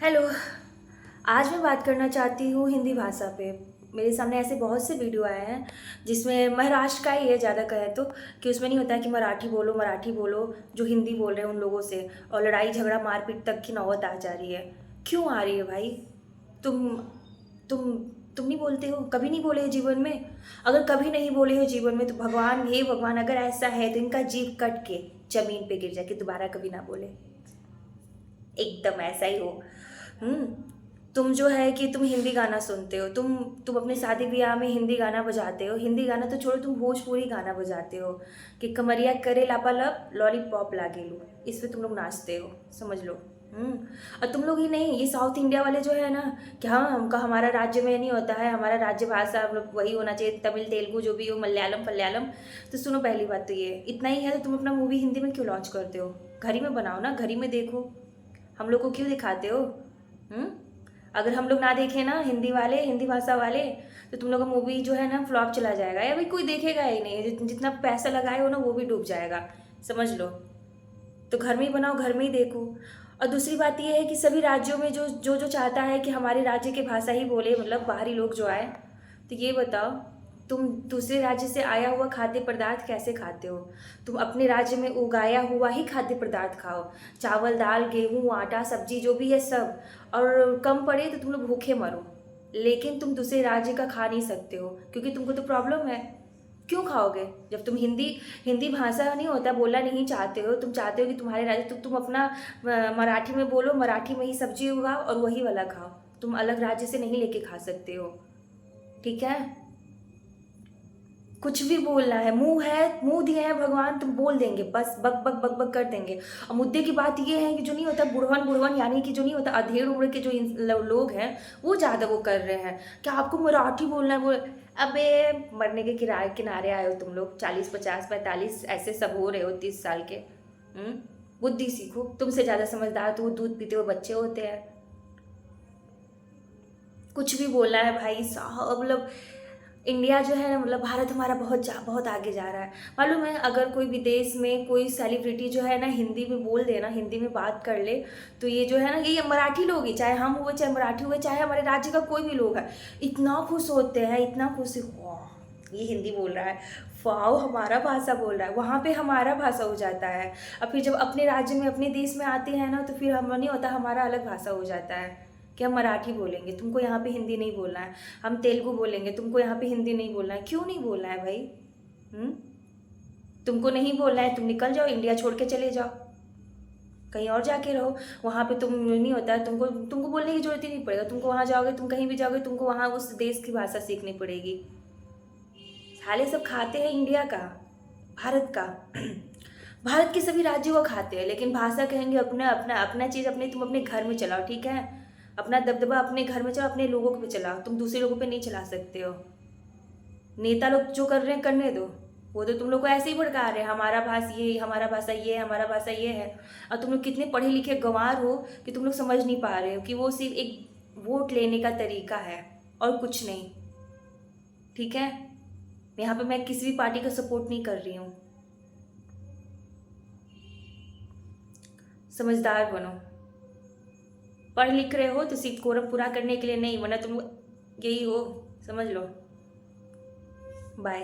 Hello. आज मैं बात करना चाहती हूँ हिंदी भाषा पे। मेरे सामने ऐसे बहुत से वीडियो आए हैं जिसमें महाराष्ट्र का ही है, ज़्यादा कहें तो, कि उसमें नहीं होता है कि मराठी बोलो जो हिंदी बोल रहे हैं उन लोगों से, और लड़ाई झगड़ा मारपीट तक की नौबत आ जा रही है। क्यों आ रही है भाई? तुम तुम तुम नहीं बोलते हो? कभी नहीं बोले हो जीवन में? अगर कभी नहीं बोले हो जीवन में तो भगवान, हे भगवान, अगर ऐसा है तो इनका जीव कट के जमीन पे गिर जाए कि दोबारा कभी ना बोले। एकदम ऐसा ही हो। हम्म। तुम जो है कि तुम हिंदी गाना सुनते हो, तुम अपने शादी ब्याह में हिंदी गाना बजाते हो। हिंदी गाना तो छोड़ो, तुम भोजपुरी गाना बजाते हो कि कमरिया करे लापालप लॉलीपॉप लागे लू, इस पे तुम लोग नाचते हो, समझ लो। हम्म। और तुम लोग ही नहीं, ये साउथ इंडिया वाले जो है ना, कि हाँ हमका हमारा राज्य में नहीं होता है, हमारा राज्य भाषा हम लोग वही होना चाहिए, तमिल तेलुगु जो भी हो, मलयालम फलयालम। तो सुनो, पहली बात तो ये इतना ही है तो तुम अपना मूवी हिंदी में क्यों लॉन्च करते हो? घर ही में बनाओ ना, घर ही में देखो। हम लोग को क्यों दिखाते हो? हम्म। अगर हम लोग ना देखें ना, हिंदी वाले, हिंदी भाषा वाले, तो तुम लोग का मूवी जो है ना फ्लॉप चला जाएगा, या भाई कोई देखेगा ही नहीं, जितना पैसा लगाए हो ना वो भी डूब जाएगा, समझ लो। तो घर में ही बनाओ, घर में ही देखो। और दूसरी बात ये है कि सभी राज्यों में जो जो जो चाहता है कि हमारे राज्य की भाषा ही बोले, मतलब बाहरी लोग जो आए, तो ये बताओ, तुम दूसरे राज्य से आया हुआ खाद्य पदार्थ कैसे खाते हो? तुम अपने राज्य में उगाया हुआ ही खाद्य पदार्थ खाओ। चावल दाल गेहूँ आटा सब्जी जो भी है सब। और कम पड़े तो तुम लोग भूखे मरो, लेकिन तुम दूसरे राज्य का खा नहीं सकते हो क्योंकि तुमको तो प्रॉब्लम है। क्यों खाओगे जब तुम हिंदी हिंदी भाषा नहीं होता बोलना नहीं चाहते हो? तुम चाहते हो कि तुम्हारे राज्य तुम अपना मराठी में बोलो, मराठी में ही सब्जी उगाओ और वही वाला खाओ। तुम अलग राज्य से नहीं लेके खा सकते हो, ठीक है? कुछ भी बोलना है, मुंह दिए हैं भगवान, तुम बोल देंगे, बस बक बक बक बक कर देंगे। और मुद्दे की बात ये है कि जो नहीं होता बुढ़वन बुढ़वन, यानी कि जो नहीं होता अधेड़ उम्र के जो लोग हैं, वो ज़्यादा वो कर रहे हैं कि आपको मराठी बोलना है बोल। अबे, मरने के किराए किनारे आए हो तुम लोग, 40 50 45 ऐसे सब हो रहे हो 30 साल के। बुद्धि सीखो, तुमसे ज़्यादा समझदार तो वो दूध पीते हुए बच्चे होते हैं। कुछ भी बोलना है भाई साहब, मतलब इंडिया जो है ना, मतलब भारत हमारा बहुत आगे जा रहा है। मालूम है, अगर कोई विदेश में कोई सेलिब्रिटी जो है ना हिंदी में बोल दे ना, हिंदी में बात कर ले, तो ये जो है ना, ये मराठी लोग ही, चाहे हम हुए चाहे मराठी हुए चाहे हमारे राज्य का कोई भी लोग है, इतना खुश होते हैं, इतना खुश, वाह ये हिंदी बोल रहा है, वाह हमारा भाषा बोल रहा है। वहाँ पे हमारा भाषा हो जाता है, और फिर जब अपने राज्य में अपने देश में आते हैं ना, तो फिर हम नहीं होता, हमारा अलग भाषा हो जाता है कि हम मराठी बोलेंगे, तुमको यहाँ पे हिंदी नहीं बोलना है। हम तेलुगु बोलेंगे, तुमको यहाँ पे हिंदी नहीं बोलना है। क्यों नहीं बोलना है भाई? हम्म। तुमको नहीं बोलना है, तुम निकल जाओ, इंडिया छोड़ के चले जाओ, कहीं और जाके रहो। वहाँ पे तुम नहीं होता है, तुमको तुमको बोलने की जरूरत ही नहीं पड़ेगा। तुमको वहाँ जाओगे, तुम कहीं भी जाओगे, तुमको वहाँ उस देश की भाषा सीखनी पड़ेगी। साले सब खाते हैं इंडिया का, भारत का। भारत के सभी राज्यों को खाते हैं, लेकिन भाषा कहेंगे अपना अपना अपना चीज़ अपने, तुम अपने घर में चलाओ, ठीक है? अपना दबदबा अपने घर में चलाओ, अपने लोगों पे चलाओ, तुम दूसरे लोगों पे नहीं चला सकते हो। नेता लोग जो कर रहे हैं करने दो, वो तो तुम लोग को ऐसे ही भड़का रहे हैं, हमारा भाषा ये, हमारा भाषा ये, हमारा भाषा ये है। और तुम लोग कितने पढ़े लिखे गंवार हो कि तुम लोग समझ नहीं पा रहे हो कि वो सिर्फ एक वोट लेने का तरीका है और कुछ नहीं, ठीक है? यहाँ पे मैं किसी भी पार्टी का सपोर्ट नहीं कर रही हूँ। समझदार बनो। पढ़ लिख रहे हो तो सिर्फ कोरम पूरा करने के लिए नहीं, वरना तुम यही हो, समझ लो। बाय।